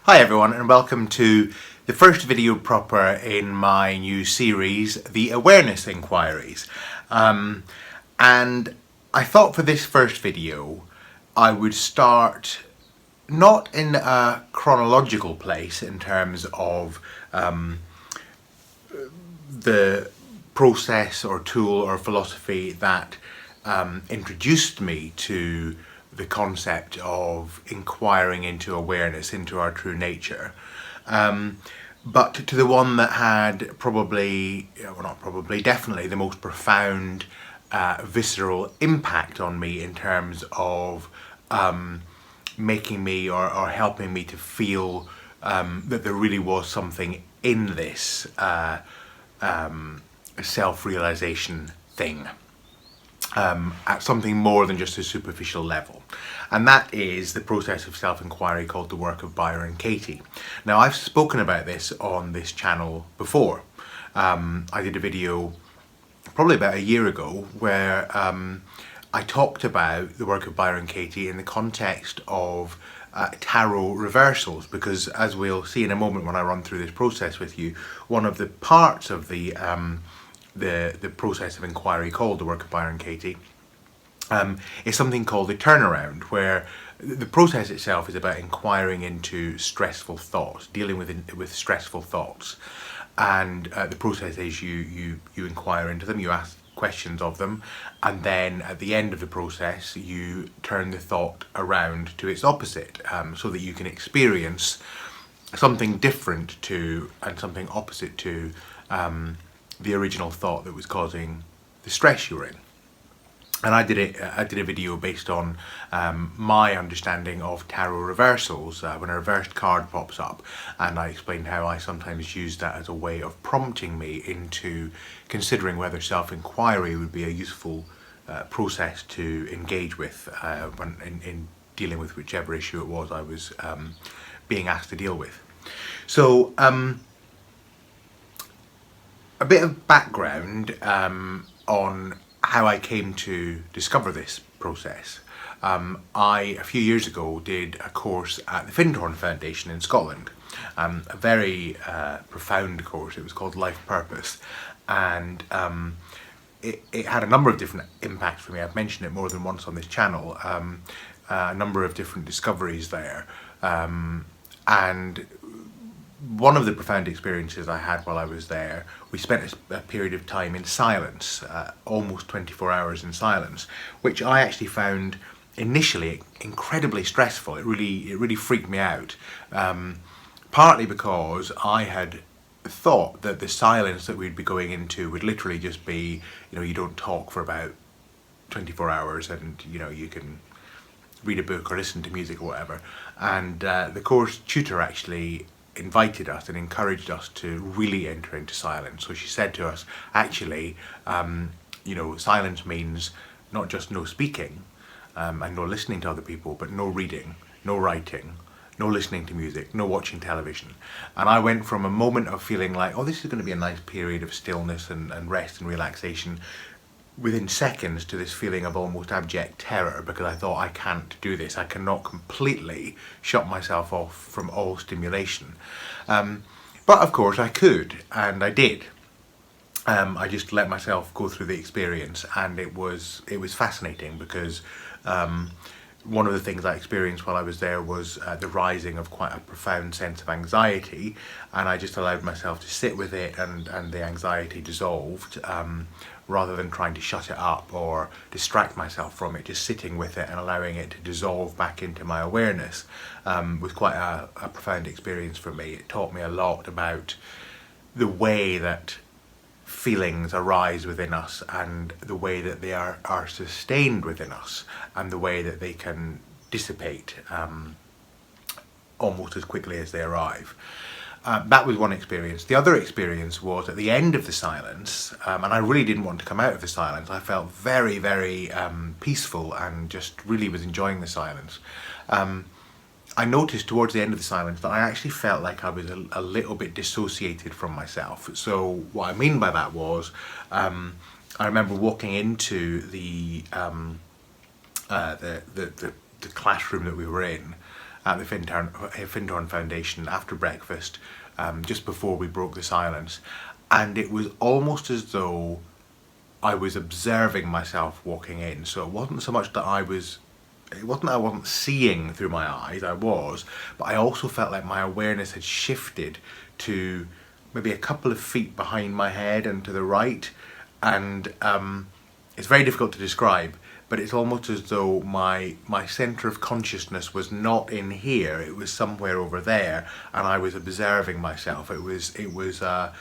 Hi everyone, and welcome to the first video proper in my new series, The Awareness Inquiries. And I thought for this first video I would start not in a chronological place in terms of the process or tool or philosophy that introduced me to the concept of inquiring into awareness, into our true nature, but to the one that had definitely the most profound visceral impact on me in terms of making me or helping me to feel that there really was something in this self-realization thing. At something more than just a superficial level, and that is the process of self-inquiry called the work of Byron and Katie. Now, I've spoken about this on this channel before. I did a video probably about a year ago where I talked about the work of Byron and Katie in the context of tarot reversals, because as we'll see in a moment when I run through this process with you, one of the parts of the process of inquiry called the work of Byron and Katie is something called the turnaround, where the process itself is about inquiring into stressful thoughts, dealing with stressful thoughts, and the process is you inquire into them, you ask questions of them, and then at the end of the process you turn the thought around to its opposite, so that you can experience something different to and something opposite to the original thought that was causing the stress you were in. And I did a video based on my understanding of tarot reversals, when a reversed card pops up, and I explained how I sometimes use that as a way of prompting me into considering whether self-inquiry would be a useful process to engage with when in dealing with whichever issue it was I was being asked to deal with. So a bit of background on how I came to discover this process. I, a few years ago, did a course at the Fintorn Foundation in Scotland, a very profound course. It was called Life Purpose, and it had a number of different impacts for me. I've mentioned it more than once on this channel, a number of different discoveries there, and one of the profound experiences I had while I was there, we spent a period of time in silence, almost 24 hours in silence, which I actually found initially incredibly stressful. It really freaked me out, partly because I had thought that the silence that we'd be going into would literally just be, you don't talk for about 24 hours and, you can read a book or listen to music or whatever. And the course tutor actually invited us and encouraged us to really enter into silence. So she said to us, actually, silence means not just no speaking and no listening to other people, but no reading, no writing, no listening to music, no watching television. And I went from a moment of feeling like, oh, this is going to be a nice period of stillness and rest and relaxation, within seconds, to this feeling of almost abject terror, because I thought, I can't do this. I cannot completely shut myself off from all stimulation. But of course I could, and I did. I just let myself go through the experience, and it was fascinating, because one of the things I experienced while I was there was the rising of quite a profound sense of anxiety, and I just allowed myself to sit with it, and the anxiety dissolved, rather than trying to shut it up or distract myself from it. Just sitting with it and allowing it to dissolve back into my awareness was quite a profound experience for me. It taught me a lot about the way that feelings arise within us, and the way that they are sustained within us, and the way that they can dissipate almost as quickly as they arrive. That was one experience. The other experience was at the end of the silence, and I really didn't want to come out of the silence. I felt very, very peaceful and just really was enjoying the silence. I noticed towards the end of the silence that I actually felt like I was a little bit dissociated from myself. So what I mean by that was, I remember walking into the classroom that we were in, at the Findhorn Foundation after breakfast, just before we broke the silence, and it was almost as though I was observing myself walking in. So it wasn't so much that I wasn't seeing through my eyes, I was, but I also felt like my awareness had shifted to maybe a couple of feet behind my head and to the right, and it's very difficult to describe, but it's almost as though my centre of consciousness was not in here, it was somewhere over there, and I was observing myself. It was a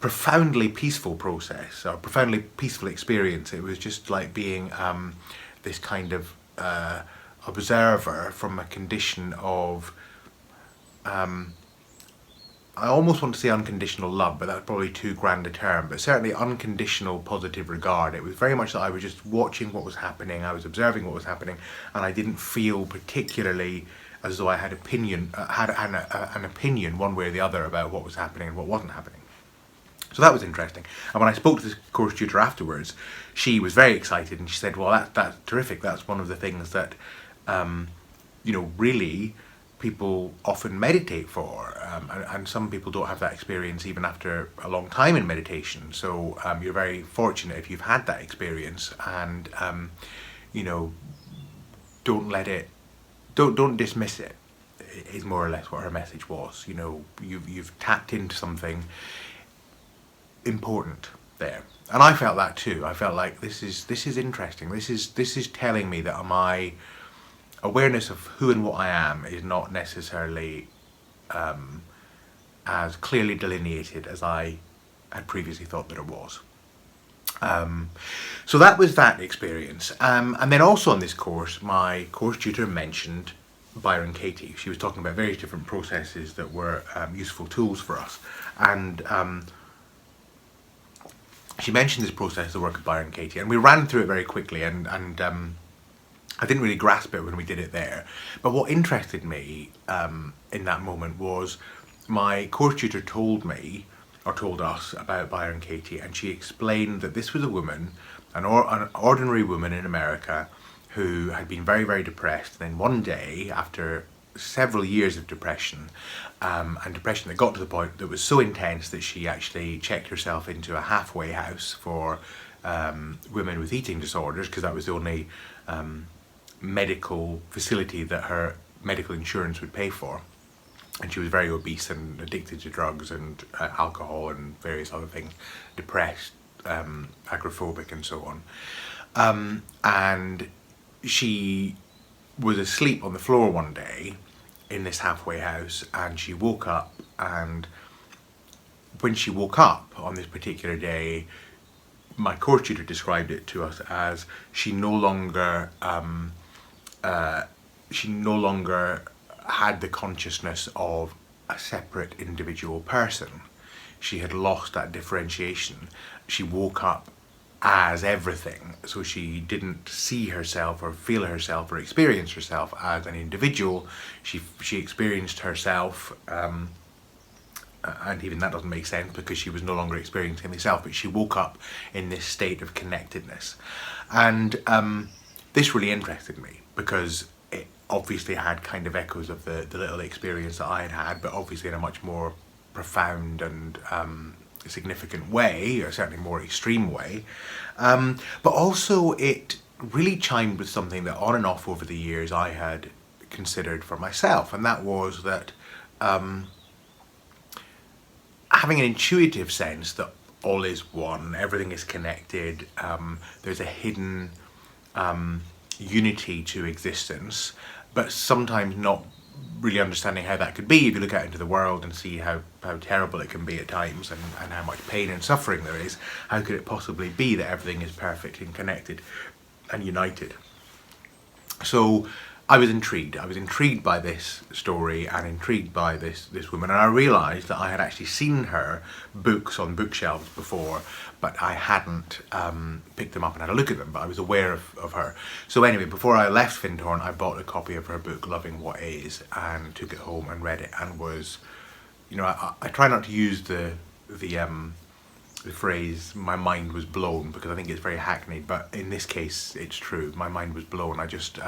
profoundly peaceful process, or profoundly peaceful experience. It was just like being this kind of observer from a condition of I almost want to say unconditional love, but that's probably too grand a term, but certainly unconditional positive regard. It was very much that I was just watching what was happening, I was observing what was happening, and I didn't feel particularly as though I had an opinion one way or the other about what was happening and what wasn't happening. So that was interesting. And when I spoke to the course tutor afterwards, she was very excited and she said, well, that's terrific. That's one of the things that, really people often meditate for. And some people don't have that experience even after a long time in meditation. So you're very fortunate if you've had that experience, and, don't dismiss it, is more or less what her message was. You've tapped into something important there, and I felt that too. I felt like this is interesting. This is telling me that my awareness of who and what I am is not necessarily as clearly delineated as I had previously thought that it was. So that was that experience, and then also on this course, my course tutor mentioned Byron Katie. She was talking about various different processes that were useful tools for us, and she mentioned this process, the work of Byron Katie, and we ran through it very quickly, and I didn't really grasp it when we did it there. But what interested me in that moment was my course tutor told us about Byron Katie, and she explained that this was a woman, an ordinary woman in America, who had been very, very depressed. And then one day, after several years of depression, and depression that got to the point that was so intense that she actually checked herself into a halfway house for women with eating disorders, because that was the only medical facility that her medical insurance would pay for. And she was very obese and addicted to drugs and alcohol and various other things, depressed, agoraphobic and so on. And she was asleep on the floor one day in this halfway house, and she woke up, and when she woke up on this particular day, my course tutor described it to us as she no longer had the consciousness of a separate individual person. She had lost that differentiation. She woke up as everything, so she didn't see herself or feel herself or experience herself as an individual. She experienced herself, and even that doesn't make sense because she was no longer experiencing herself, but she woke up in this state of connectedness. And this really interested me because it obviously had kind of echoes of the little experience that I had had, but obviously in a much more profound and significant way, or certainly more extreme way. But also it really chimed with something that on and off over the years I had considered for myself, and that was that having an intuitive sense that all is one, everything is connected, there's a hidden unity to existence, but sometimes not really understanding how that could be. If you look out into the world and see how terrible it can be at times, and how much pain and suffering there is, how could it possibly be that everything is perfect and connected and united? So I was intrigued by this story and intrigued by this woman, and I realised that I had actually seen her books on bookshelves before, but I hadn't picked them up and had a look at them, but I was aware of her. So anyway, before I left Findhorn, I bought a copy of her book, Loving What Is, and took it home and read it, and was, I try not to use the phrase "my mind was blown" because I think it's very hackneyed, but in this case it's true. My mind was blown. I just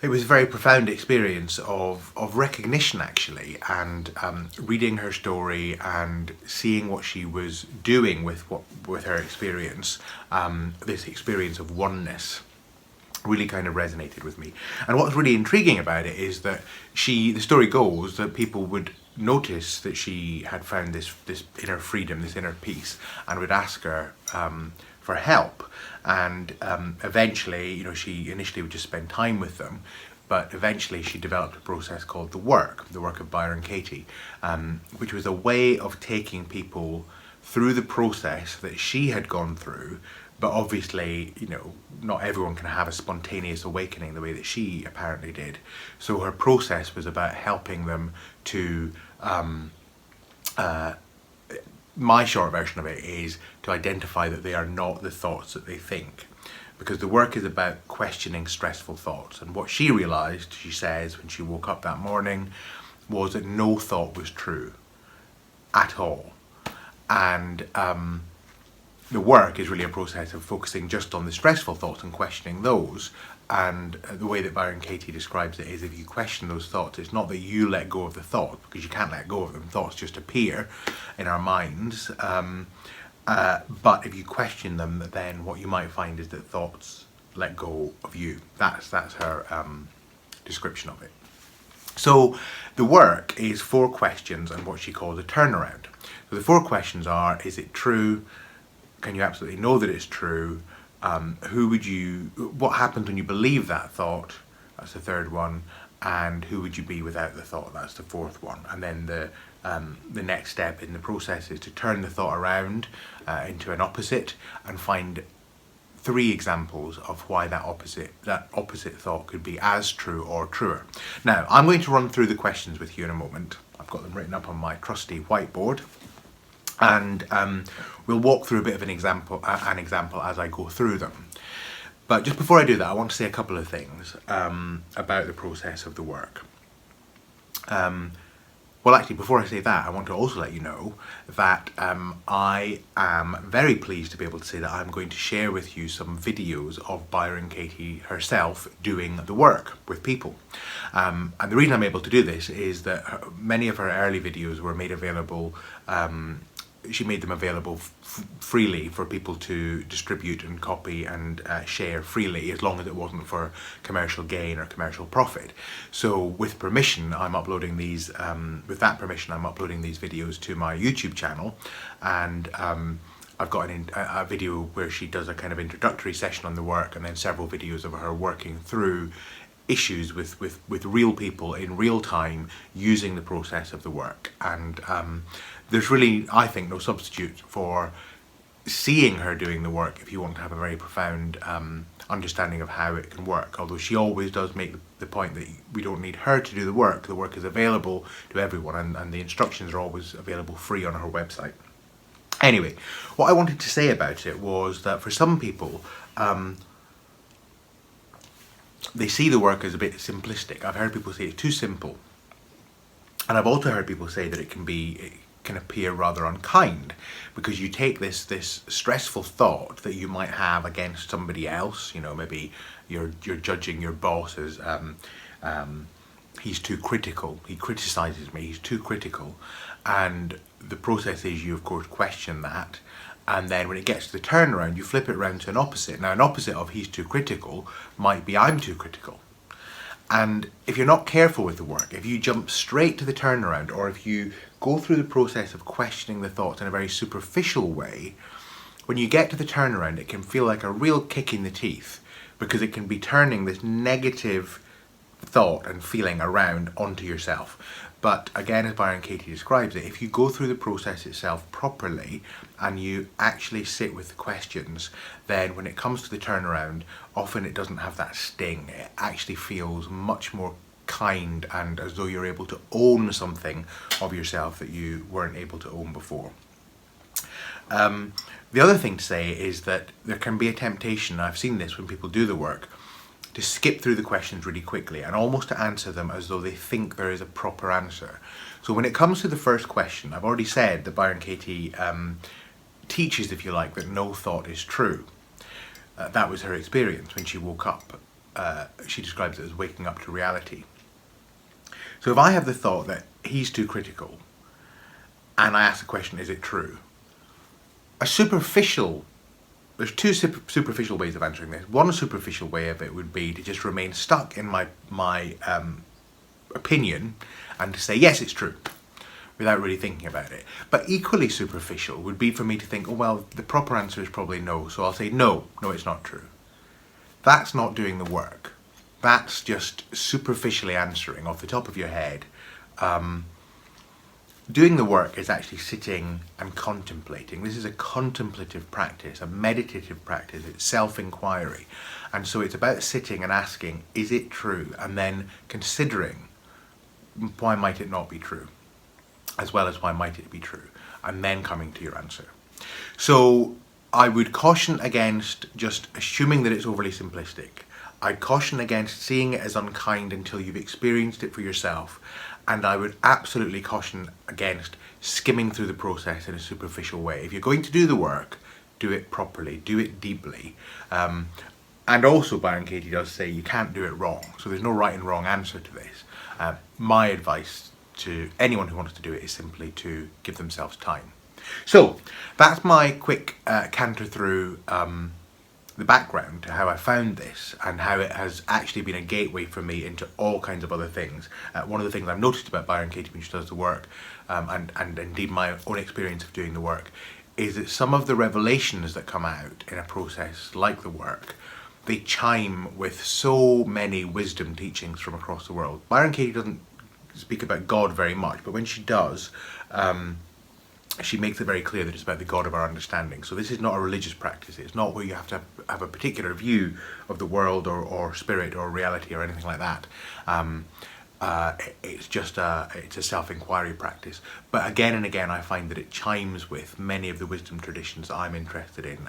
It was a very profound experience of recognition, actually, and reading her story and seeing what she was doing with her experience. This experience of oneness really kind of resonated with me. And what's really intriguing about it is that the story goes that people would notice that she had found this inner freedom, this inner peace, and would ask her for help. And eventually, she initially would just spend time with them, but eventually she developed a process called the work of Byron Katie, which was a way of taking people through the process that she had gone through. But obviously, not everyone can have a spontaneous awakening the way that she apparently did. So her process was about helping them to, my short version of it is to identify that they are not the thoughts that they think. Because the work is about questioning stressful thoughts. And what she realised, she says, when she woke up that morning, was that no thought was true at all. And the work is really a process of focusing just on the stressful thoughts and questioning those. And the way that Byron Katie describes it is, if you question those thoughts, it's not that you let go of the thought, because you can't let go of them. Thoughts just appear in our minds. But if you question them, then what you might find is that thoughts let go of you. That's her description of it. So the work is 4 questions and what she calls a turnaround. So the 4 questions are: is it true? Can you absolutely know that it's true? What happens when you believe that thought? That's the 3rd one. And who would you be without the thought? That's the 4th one. And then the next step in the process is to turn the thought around into an opposite and find 3 examples of why that opposite thought could be as true or truer. Now, I'm going to run through the questions with you in a moment. I've got them written up on my trusty whiteboard. And we'll walk through a bit of an example as I go through them. But just before I do that, I want to say a couple of things about the process of the work. Well, actually, before I say that, I want to also let you know that I am very pleased to be able to say that I'm going to share with you some videos of Byron Katie herself doing the work with people. And the reason I'm able to do this is that many of her early videos were made available. She made them available freely for people to distribute and copy and share freely, as long as it wasn't for commercial gain or commercial profit. So with permission, I'm uploading these, with that permission, I'm uploading these videos to my YouTube channel. And I've got a video where she does a kind of introductory session on the work, and then several videos of her working through issues with real people in real time using the process of the work. And there's really, I think, no substitute for seeing her doing the work if you want to have a very profound understanding of how it can work. Although she always does make the point that we don't need her to do the work is available to everyone, and the instructions are always available free on her website. Anyway, what I wanted to say about it was that for some people, they see the work as a bit simplistic. I've heard people say it's too simple. And I've also heard people say that it can appear rather unkind, because you take this stressful thought that you might have against somebody else. Maybe you're judging your boss as he's too critical, he criticizes me, he's too critical. And the process is, you of course question that, and then when it gets to the turnaround, you flip it around to an opposite. Now, an opposite of he's too critical might be I'm too critical. And if you're not careful with the work, if you jump straight to the turnaround, or if you go through the process of questioning the thoughts in a very superficial way, when you get to the turnaround, it can feel like a real kick in the teeth, because it can be turning this negative thought and feeling around onto yourself. But again, as Byron Katie describes it, if you go through the process itself properly and you actually sit with the questions, then when it comes to the turnaround, often it doesn't have that sting. It actually feels much more kind, and as though you're able to own something of yourself that you weren't able to own before. The other thing to say is that there can be a temptation, I've seen this when people do the work, to skip through the questions really quickly and almost to answer them as though they think there is a proper answer. So when it comes to the first question, I've already said that Byron Katie teaches, if you like, that no thought is true. That was her experience when she woke up she describes it as waking up to reality. So if I have the thought that he's too critical, and I ask the question, is it true? There's two superficial ways of answering this. One superficial way of it would be to just remain stuck in my opinion and to say, yes, it's true, without really thinking about it. But equally superficial would be for me to think, oh, well, the proper answer is probably no. So I'll say, no, it's not true. That's not doing the work. That's just superficially answering off the top of your head. Doing the work is actually sitting and contemplating. This is a contemplative practice, a meditative practice. It's self-inquiry. And so it's about sitting and asking, is it true? And then considering, why might it not be true? As well as why might it be true? And then coming to your answer. So I would caution against just assuming that it's overly simplistic. I'd caution against seeing it as unkind until you've experienced it for yourself. And I would absolutely caution against skimming through the process in a superficial way. If you're going to do the work, do it properly, do it deeply. And also, Byron Katie does say you can't do it wrong. So there's no right and wrong answer to this. My advice to anyone who wants to do it is simply to give themselves time. So that's my quick canter through the background to how I found this and how it has actually been a gateway for me into all kinds of other things. One of the things I've noticed about Byron Katie when she does the work, and indeed my own experience of doing the work, is that some of the revelations that come out in a process like the work, they chime with so many wisdom teachings from across the world. Byron Katie doesn't speak about God very much, but when she does, she makes it very clear that it's about the God of our understanding. So this is not a religious practice. It's not where you have to have a particular view of the world or spirit or reality or anything like that. It's just it's a self-inquiry practice. But again and again, I find that it chimes with many of the wisdom traditions that I'm interested in,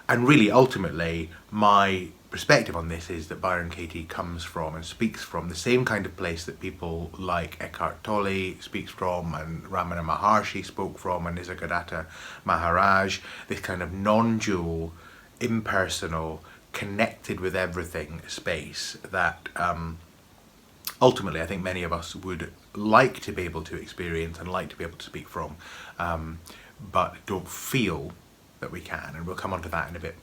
and really ultimately my perspective on this is that Byron Katie comes from and speaks from the same kind of place that people like Eckhart Tolle speaks from, and Ramana Maharshi spoke from, and Nisargadatta Maharaj, this kind of non-dual, impersonal, connected with everything space that ultimately I think many of us would like to be able to experience and like to be able to speak from, but don't feel that we can, and we'll come on to that in a bit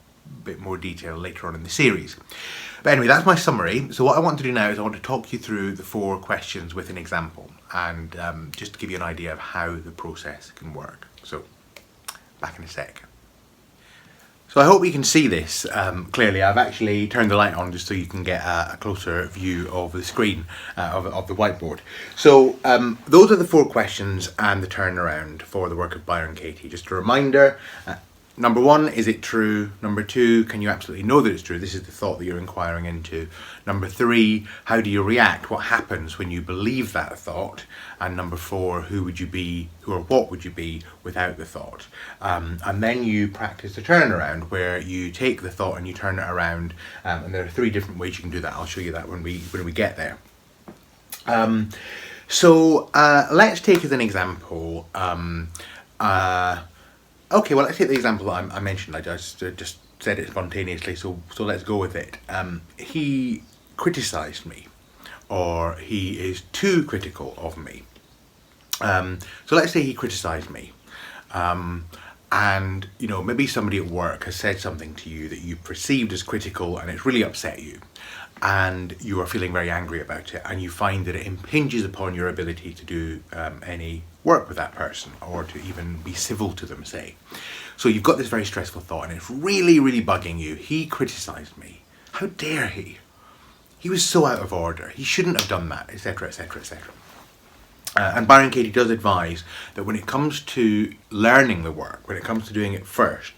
more detail later on in the series. But anyway, that's my summary. So what I want to do now is I want to talk you through the 4 questions with an example, and just to give you an idea of how the process can work. So back in a sec. So I hope you can see this clearly. I've actually turned the light on just so you can get a closer view of the screen of the whiteboard. So those are the 4 questions and the turnaround for the work of Byron Katie. Just a reminder, number 1, is it true? Number 2, can you absolutely know that it's true? This is the thought that you're inquiring into. Number 3, how do you react? What happens when you believe that thought? And number 4, who would you be, or what would you be without the thought? And then you practice the turnaround, where you take the thought and you turn it around. And there are 3 different ways you can do that. I'll show you that when we get there. So let's take as an example. Okay, well, let's take the example that I mentioned. I just said it spontaneously, so let's go with it. He criticised me, or he is too critical of me. So let's say he criticised me, and maybe somebody at work has said something to you that you perceived as critical, and it's really upset you, and you are feeling very angry about it, and you find that it impinges upon your ability to do any work with that person, or to even be civil to them, say. So you've got this very stressful thought, and it's really, really bugging you. He criticised me. How dare he? He was so out of order. He shouldn't have done that, etc., etc., etc. And Byron Katie does advise that when it comes to learning the work, when it comes to doing it first,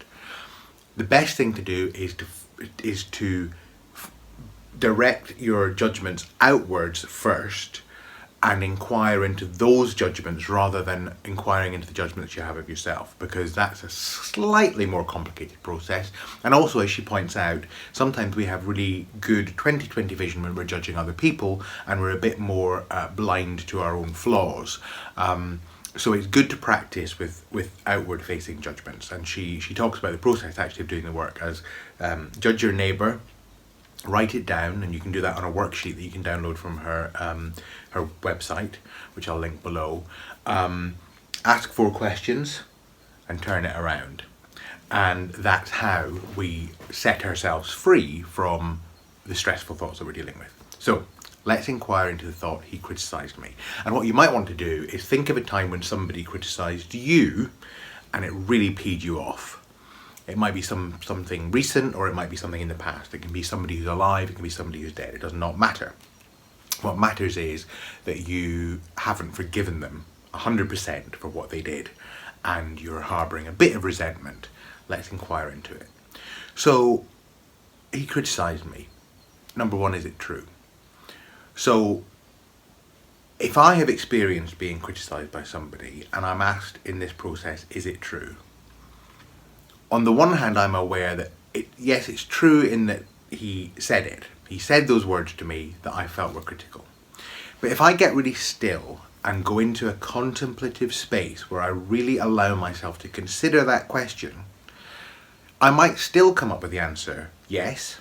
the best thing to do is to direct your judgments outwards first, and inquire into those judgments rather than inquiring into the judgments you have of yourself, because that's a slightly more complicated process. And also, as she points out, sometimes we have really good 20/20 vision when we're judging other people, and we're a bit more blind to our own flaws. So it's good to practice with outward facing judgments. And she talks about the process actually of doing the work as judge your neighbour, write it down, and you can do that on a worksheet that you can download from her her website, which I'll link below. Ask 4 questions and turn it around. And that's how we set ourselves free from the stressful thoughts that we're dealing with. So let's inquire into the thought, he criticised me. And what you might want to do is think of a time when somebody criticised you and it really peed you off. It might be something recent, or it might be something in the past. It can be somebody who's alive, it can be somebody who's dead. It does not matter. What matters is that you haven't forgiven them 100% for what they did, and you're harbouring a bit of resentment. Let's inquire into it. So, he criticised me. Number 1, is it true? So, if I have experienced being criticised by somebody and I'm asked in this process, is it true? On the one hand, I'm aware that yes, it's true in that he said it. He said those words to me that I felt were critical. But if I get really still and go into a contemplative space where I really allow myself to consider that question, I might still come up with the answer, yes,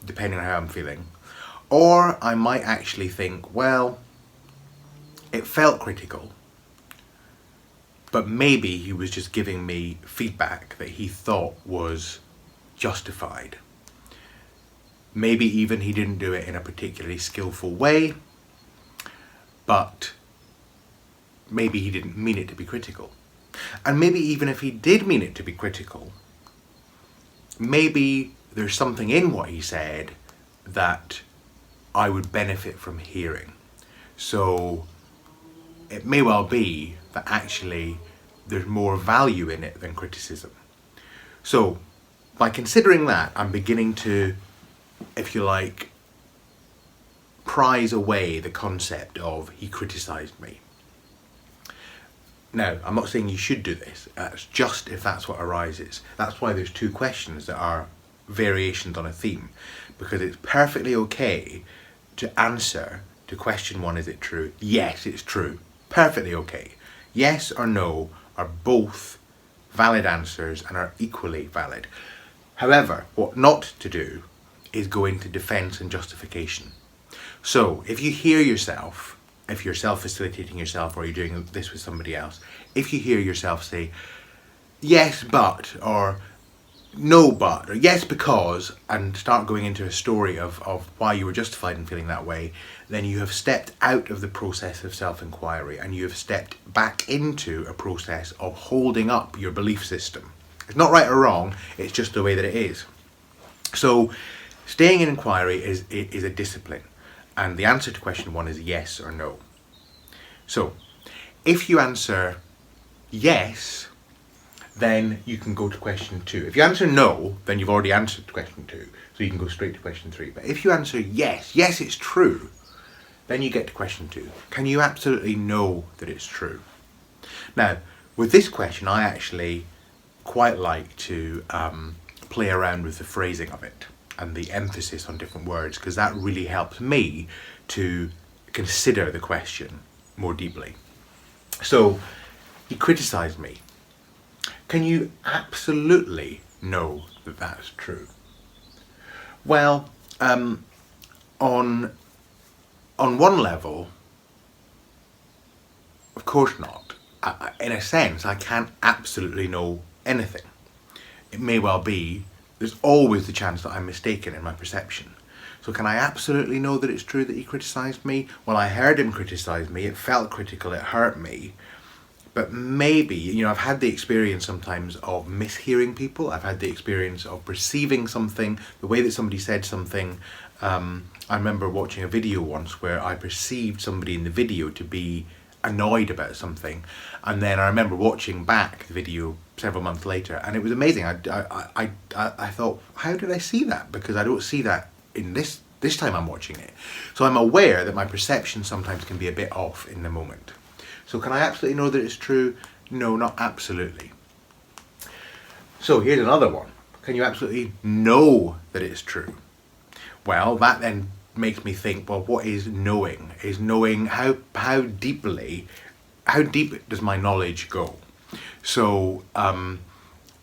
depending on how I'm feeling. Or I might actually think, well, it felt critical, but maybe he was just giving me feedback that he thought was justified. Maybe even he didn't do it in a particularly skillful way, but maybe he didn't mean it to be critical. And maybe even if he did mean it to be critical, maybe there's something in what he said that I would benefit from hearing. So it may well be that actually there's more value in it than criticism. So by considering that, I'm beginning to, if you like, prize away the concept of he criticised me. Now, I'm not saying you should do this. It's just if that's what arises. That's why there's 2 questions that are variations on a theme, because it's perfectly okay to answer to question 1, is it true? Yes, it's true. Perfectly okay. Yes or no are both valid answers and are equally valid. However, what not to do is go into defence and justification. So if you hear yourself, if you're self-facilitating yourself or you're doing this with somebody else, if you hear yourself say, yes, but, or no, but, or yes, because, and start going into a story of why you were justified in feeling that way, then you have stepped out of the process of self-inquiry and you have stepped back into a process of holding up your belief system. It's not right or wrong, it's just the way that it is. So staying in inquiry is a discipline. And the answer to question 1 is yes or no. So, if you answer yes, then you can go to question 2. If you answer no, then you've already answered question 2. So you can go straight to question 3. But if you answer yes, yes, it's true, then you get to question 2. Can you absolutely know that it's true? Now, with this question, I actually quite like to play around with the phrasing of it and the emphasis on different words, because that really helps me to consider the question more deeply. So, he criticised me. Can you absolutely know that that's true? Well, on one level, of course not. In a sense, I can't absolutely know anything. It may well be, there's always the chance that I'm mistaken in my perception. So can I absolutely know that it's true that he criticised me? Well, I heard him criticise me, it felt critical, it hurt me. But maybe, I've had the experience sometimes of mishearing people. I've had the experience of perceiving something, the way that somebody said something. I remember watching a video once where I perceived somebody in the video to be annoyed about something, and then I remember watching back the video several months later, and it was amazing. I thought, how did I see that? Because I don't see that in this time I'm watching it. So I'm aware that my perception sometimes can be a bit off in the moment. So can I absolutely know that it's true? No, not absolutely. So here's another one. Can you absolutely know that it's true? Well, that then makes me think, well, what is knowing? Is knowing how deeply how deep does my knowledge go? So, can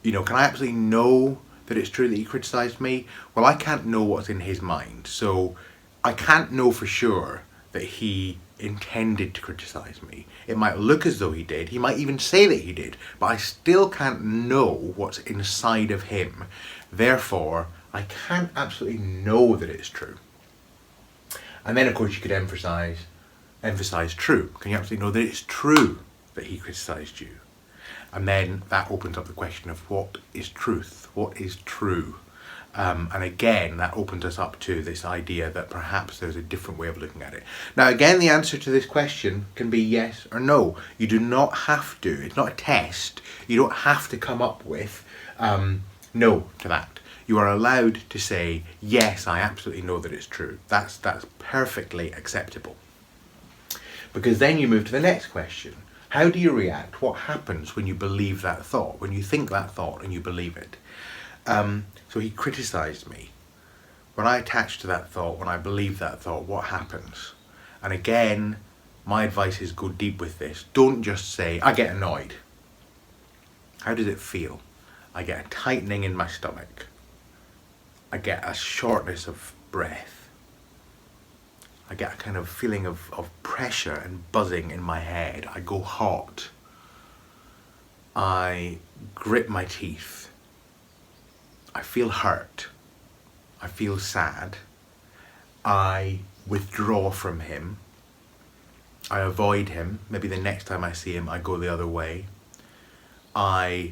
I absolutely know that it's true that he criticised me? Well, I can't know what's in his mind. So I can't know for sure that he intended to criticise me. It might look as though he did. He might even say that he did. But I still can't know what's inside of him. Therefore, I can't absolutely know that it's true. And then, of course, you could emphasise true. Can you absolutely know that it's true that he criticised you? And then that opens up the question of what is truth? What is true? And again, that opens us up to this idea that perhaps there's a different way of looking at it. Now, again, the answer to this question can be yes or no. You do not have to. It's not a test. You don't have to come up with no to that. You are allowed to say, yes, I absolutely know that it's true. That's perfectly acceptable. Because then you move to the next question. How do you react? What happens when you believe that thought? When you think that thought and you believe it? So he criticised me. When I attach to that thought, when I believe that thought, what happens? And again, my advice is go deep with this. Don't just say, I get annoyed. How does it feel? I get a tightening in my stomach. I get a shortness of breath. I get a kind of feeling of pressure and buzzing in my head. I go hot. I grip my teeth. I feel hurt. I feel sad. I withdraw from him. I avoid him. Maybe the next time I see him, I go the other way. I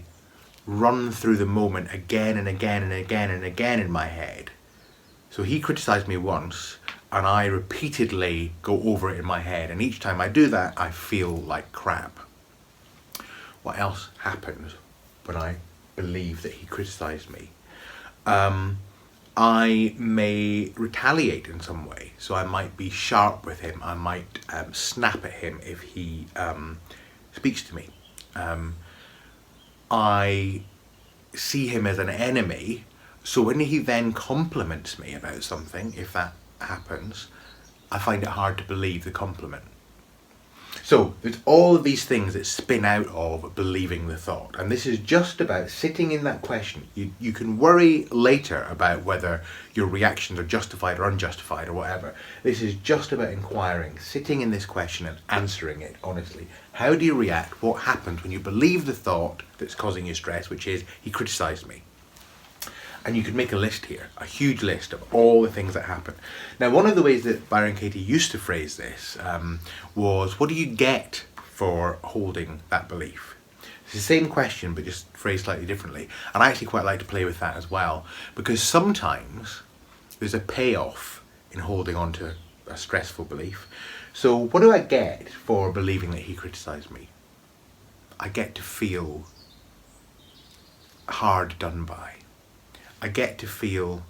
run through the moment again and again and again and again in my head. So he criticised me once, and I repeatedly go over it in my head. And each time I do that, I feel like crap. What else happens when I believe that he criticised me? I may retaliate in some way. So I might be sharp with him. I might snap at him if he speaks to me. I see him as an enemy. So when he then compliments me about something, if that happens, I find it hard to believe the compliment. So there's all of these things that spin out of believing the thought. And this is just about sitting in that question. You can worry later about whether your reactions are justified or unjustified or whatever. This is just about inquiring, sitting in this question and answering it honestly. How do you react? What happens when you believe the thought that's causing you stress, which is, he criticised me? And you could make a list here, a huge list of all the things that happen. Now, one of the ways that Byron Katie used to phrase this was, what do you get for holding that belief? It's the same question, but just phrased slightly differently. And I actually quite like to play with that as well, because sometimes there's a payoff in holding on to a stressful belief. So what do I get for believing that he criticised me? I get to feel hard done by. I get to feel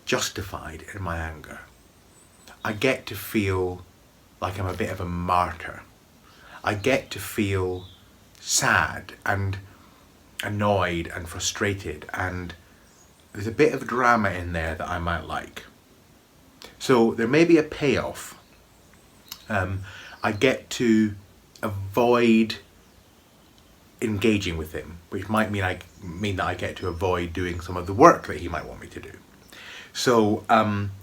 justified in my anger. I get to feel like I'm a bit of a martyr. I get to feel sad and annoyed and frustrated, and there's a bit of drama in there that I might like. So there may be a payoff. I get to avoid engaging with him, which might mean that I get to avoid doing some of the work that he might want me to do. So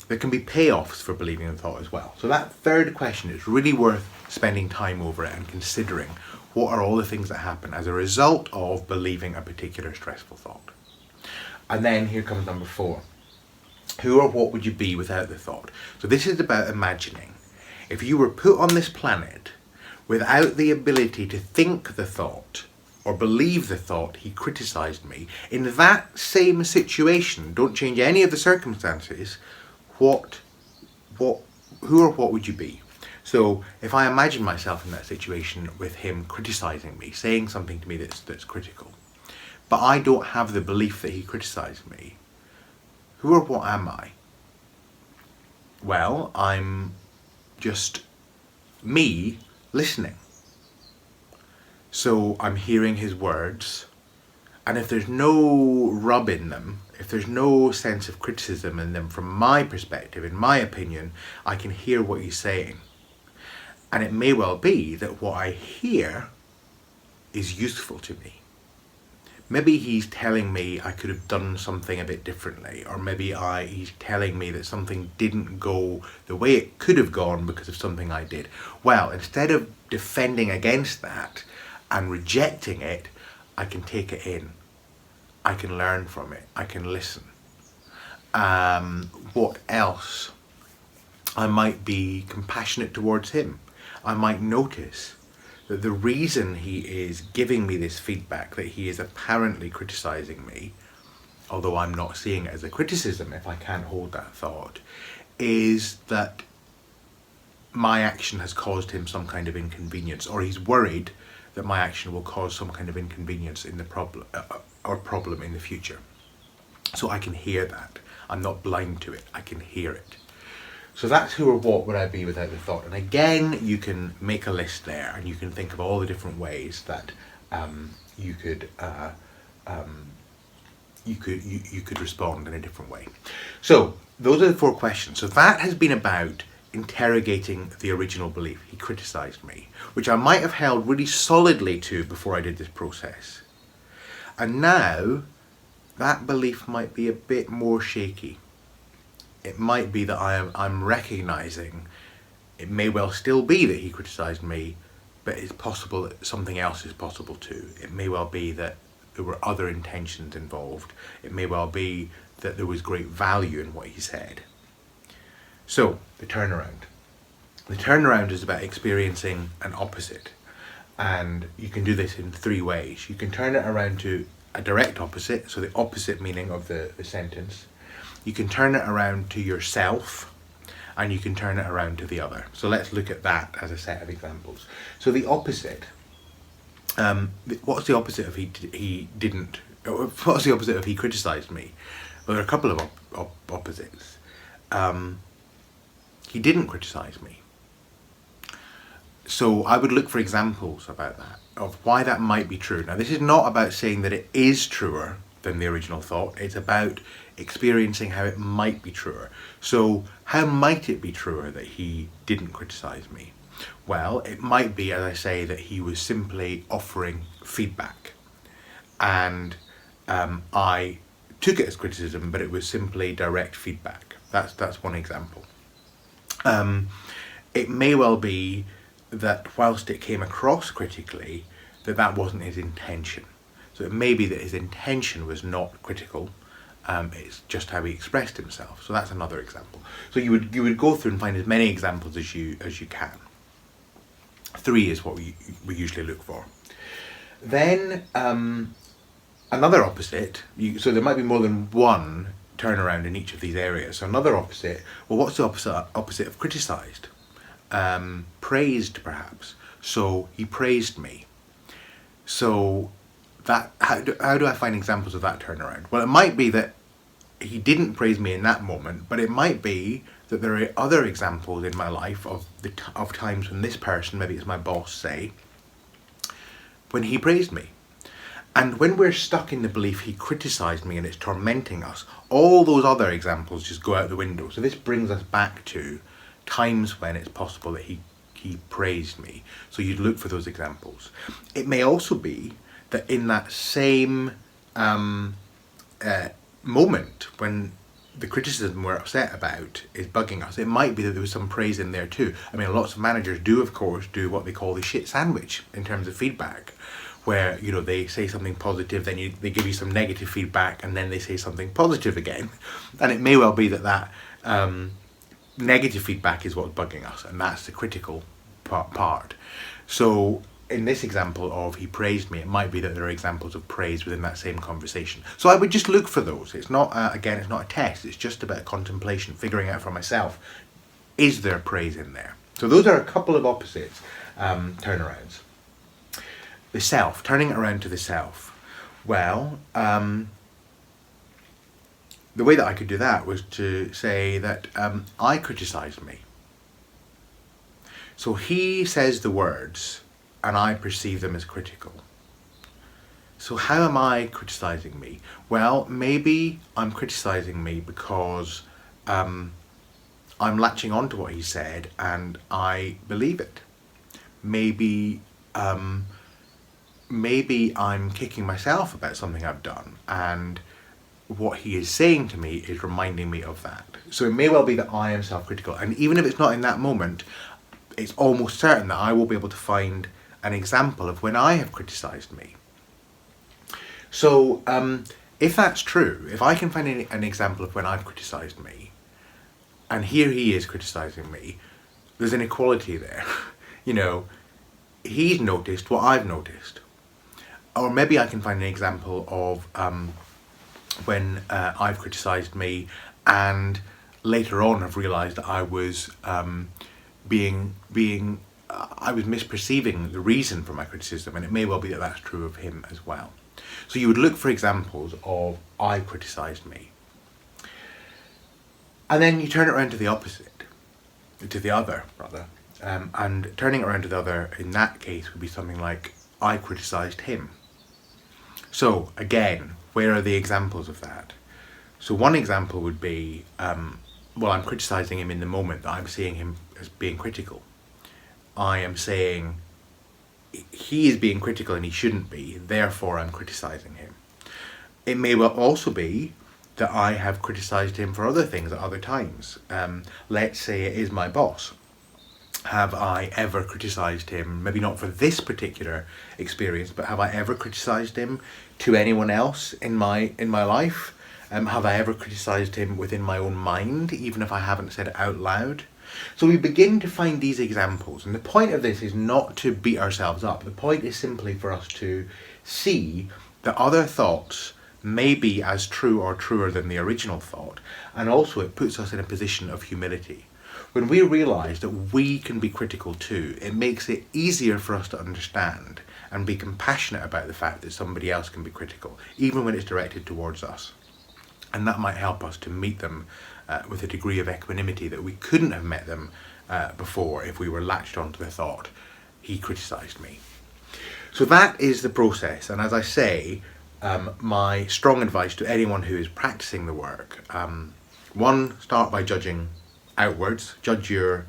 there can be payoffs for believing the thought as well. So that third question is really worth spending time over it and considering what are all the things that happen as a result of believing a particular stressful thought. And then here comes number 4. Who or what would you be without the thought? So this is about imagining. If you were put on this planet without the ability to think the thought or believe the thought, he criticised me, in that same situation, don't change any of the circumstances, who or what would you be? So if I imagine myself in that situation with him criticising me, saying something to me that's critical, but I don't have the belief that he criticised me, who or what am I? Well, I'm just me listening. So I'm hearing his words, and if there's no rub in them, if there's no sense of criticism in them from my perspective, in my opinion, I can hear what he's saying. And it may well be that what I hear is useful to me. Maybe he's telling me I could have done something a bit differently, or maybe he's telling me that something didn't go the way it could have gone because of something I did. Well, instead of defending against that and rejecting it, I can take it in. I can learn from it. I can listen. What else? I might be compassionate towards him. I might notice that the reason he is giving me this feedback, that he is apparently criticizing me, although I'm not seeing it as a criticism if I can't hold that thought, is that my action has caused him some kind of inconvenience, or he's worried that my action will cause some kind of inconvenience in the problem in the future. So I can hear that. I'm not blind to it. I can hear it. So that's who or what would I be without the thought. And again, you can make a list there, and you can think of all the different ways that you could respond in a different way. So those are the 4 questions. So that has been about interrogating the original belief. He criticized me, which I might have held really solidly to before I did this process. And now that belief might be a bit more shaky. It might be that I'm recognizing it may well still be that he criticized me, but it's possible that something else is possible too. It may well be that there were other intentions involved. It may well be that there was great value in what he said. So, the turnaround. The turnaround is about experiencing an opposite. And you can do this in 3 ways. You can turn it around to a direct opposite, so the opposite meaning of the sentence. You can turn it around to yourself, and you can turn it around to the other. So let's look at that as a set of examples. So the opposite, what's the opposite if he didn't, what's the opposite if he criticized me? Well, there are a couple of opposites. He didn't criticize me. So I would look for examples about that, of why that might be true. Now, this is not about saying that it is truer than the original thought. It's about experiencing how it might be truer. So how might it be truer that he didn't criticize me? Well, it might be, as I say, that he was simply offering feedback, and I took it as criticism, but it was simply direct feedback. That's one example. It may well be that whilst it came across critically, that wasn't his intention. So it may be that his intention was not critical. It's just how he expressed himself. So that's another example. So you would go through and find as many examples as you can. 3 is what we usually look for. Then another opposite. So there might be more than one turnaround in each of these areas. So another opposite. Well, what's the opposite of criticized? Praised, perhaps. So he praised me. So that how do I find examples of that turnaround? Well, it might be that he didn't praise me in that moment, but it might be that there are other examples in my life of times when this person, maybe it's my boss, say, when he praised me. And when we're stuck in the belief he criticized me and it's tormenting us, all those other examples just go out the window. So this brings us back to times when it's possible that he praised me. So you'd look for those examples. It may also be that in that same moment when the criticism we're upset about is bugging us, it might be that there was some praise in there too. I mean, lots of managers do, of course, do what they call the shit sandwich in terms of feedback, where, you know, they say something positive, then they give you some negative feedback, and then they say something positive again. And it may well be that negative feedback is what's bugging us, and that's the critical part. So in this example of he praised me, it might be that there are examples of praise within that same conversation. So I would just look for those. It's not, again, it's not a test. It's just about contemplation, figuring out for myself, is there praise in there? So those are a couple of opposites, turnarounds. The self, turning it around to the self. Well, the way that I could do that was to say that I criticised me. So he says the words, and I perceive them as critical. So how am I criticising me? Well, maybe I'm criticising me because I'm latching on to what he said and I believe it. maybe maybe I'm kicking myself about something I've done, and what he is saying to me is reminding me of that. So it may well be that I am self-critical, and even if it's not in that moment, it's almost certain that I will be able to find an example of when I have criticised me. So if that's true, if I can find an example of when I've criticised me, and here he is criticising me, there's an equality there. You know, he's noticed what I've noticed. Or maybe I can find an example of when I've criticised me, and later on have realised that I was I was misperceiving the reason for my criticism, and it may well be that that's true of him as well. So you would look for examples of I criticised me. And then you turn it around to the opposite, to the other, rather. And turning it around to the other in that case would be something like I criticised him. So again, where are the examples of that? So one example would be, well, I'm criticising him in the moment that I'm seeing him as being critical. I am saying he is being critical and he shouldn't be, therefore I'm criticising him. It may well also be that I have criticised him for other things at other times. Let's say it is my boss. Have I ever criticised him, maybe not for this particular experience, but have I ever criticised him to anyone else in my life? Have I ever criticised him within my own mind, even if I haven't said it out loud? So we begin to find these examples, and the point of this is not to beat ourselves up. The point is simply for us to see that other thoughts may be as true or truer than the original thought, and also it puts us in a position of humility. When we realise that we can be critical too, it makes it easier for us to understand and be compassionate about the fact that somebody else can be critical, even when it's directed towards us. And that might help us to meet them with a degree of equanimity that we couldn't have met them before if we were latched onto the thought, he criticised me. So that is the process, and as I say, my strong advice to anyone who is practicing the work, one, start by judging outwards. Judge your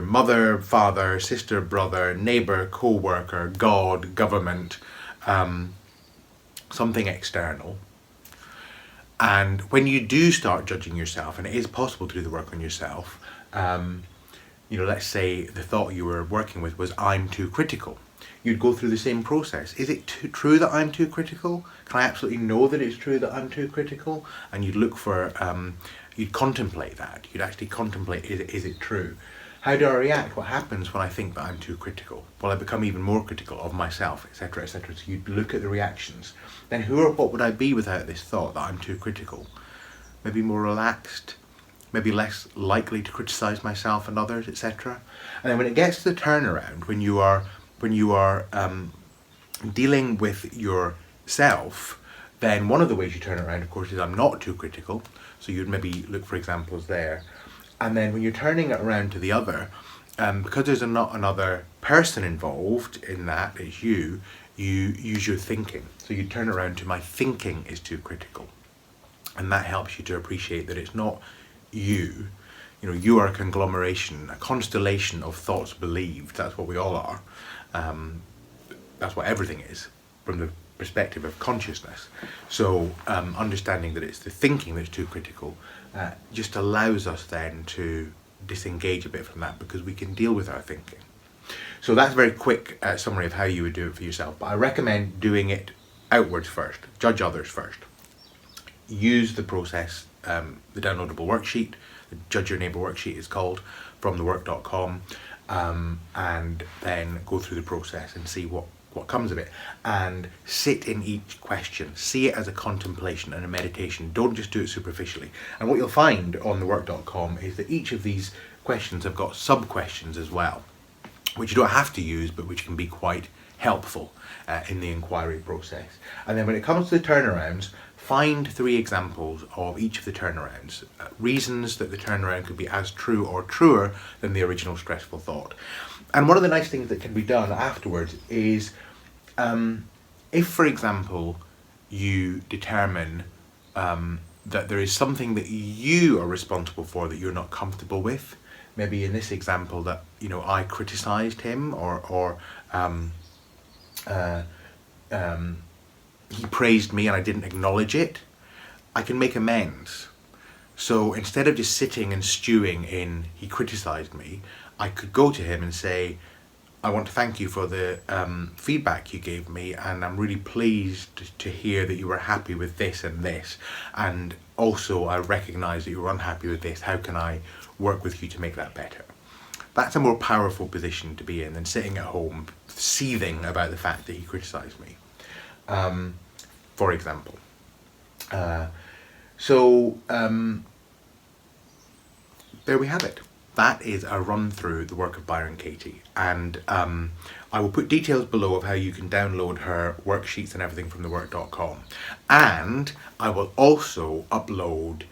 mother, father, sister, brother, neighbour, co-worker, God, government, something external. And when you do start judging yourself, and it is possible to do the work on yourself, let's say the thought you were working with was I'm too critical. You'd go through the same process. Is it true that I'm too critical? Can I absolutely know that it's true that I'm too critical? And you'd look for, you'd contemplate that. You'd actually contemplate, is it true? How do I react? What happens when I think that I'm too critical? Well, I become even more critical of myself, etc., etc. So you'd look at the reactions. Then who or what would I be without this thought that I'm too critical? Maybe more relaxed, maybe less likely to criticise myself and others, etc. And then when it gets to the turnaround, when you are dealing with yourself, then one of the ways you turn it around, of course, is I'm not too critical. So you'd maybe look for examples there. And then when you're turning it around to the other, because there's not another person involved in that, it's you use your thinking. So you turn it around to my thinking is too critical. And that helps you to appreciate that it's not you. You are a conglomeration, a constellation of thoughts believed. That's what we all are. That's what everything is from the perspective of consciousness. So understanding that it's the thinking that's too critical just allows us then to disengage a bit from that, because we can deal with our thinking. So that's a very quick summary of how you would do it for yourself. But I recommend doing it outwards first. Judge others first. Use the process, the downloadable worksheet, the Judge Your Neighbour worksheet is called, from thework.com, and then go through the process and see what comes of it, and sit in each question. See it as a contemplation and a meditation. Don't just do it superficially. And what you'll find on thework.com is that each of these questions have got sub-questions as well, which you don't have to use, but which can be quite helpful in the inquiry process. And then when it comes to the turnarounds, find 3 examples of each of the turnarounds, reasons that the turnaround could be as true or truer than the original stressful thought. And one of the nice things that can be done afterwards is, if, for example, you determine that there is something that you are responsible for that you're not comfortable with, maybe in this example that, you know, I criticised him, or he praised me and I didn't acknowledge it, I can make amends. So instead of just sitting and stewing in he criticised me, I could go to him and say, I want to thank you for the feedback you gave me, and I'm really pleased to hear that you were happy with this and this, and also I recognise that you were unhappy with this. How can I work with you to make that better? That's a more powerful position to be in than sitting at home seething about the fact that he criticised me, for example. There we have it. That is a run through the work of Byron Katie, and I will put details below of how you can download her worksheets and everything from thework.com, and I will also upload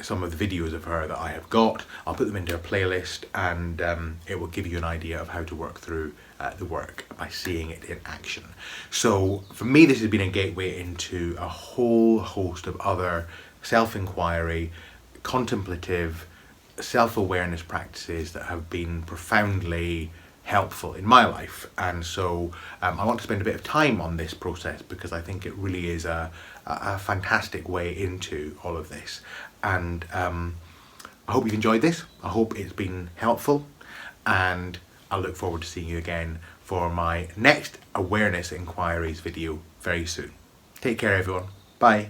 some of the videos of her that I have got. I'll put them into a playlist, and it will give you an idea of how to work through the work by seeing it in action. So for me, this has been a gateway into a whole host of other self-inquiry, contemplative, self-awareness practices that have been profoundly helpful in my life. And so I want to spend a bit of time on this process because I think it really is a fantastic way into all of this. And I hope you've enjoyed this. I hope it's been helpful, and I look forward to seeing you again for my next awareness inquiries video very soon. Take care, everyone. Bye.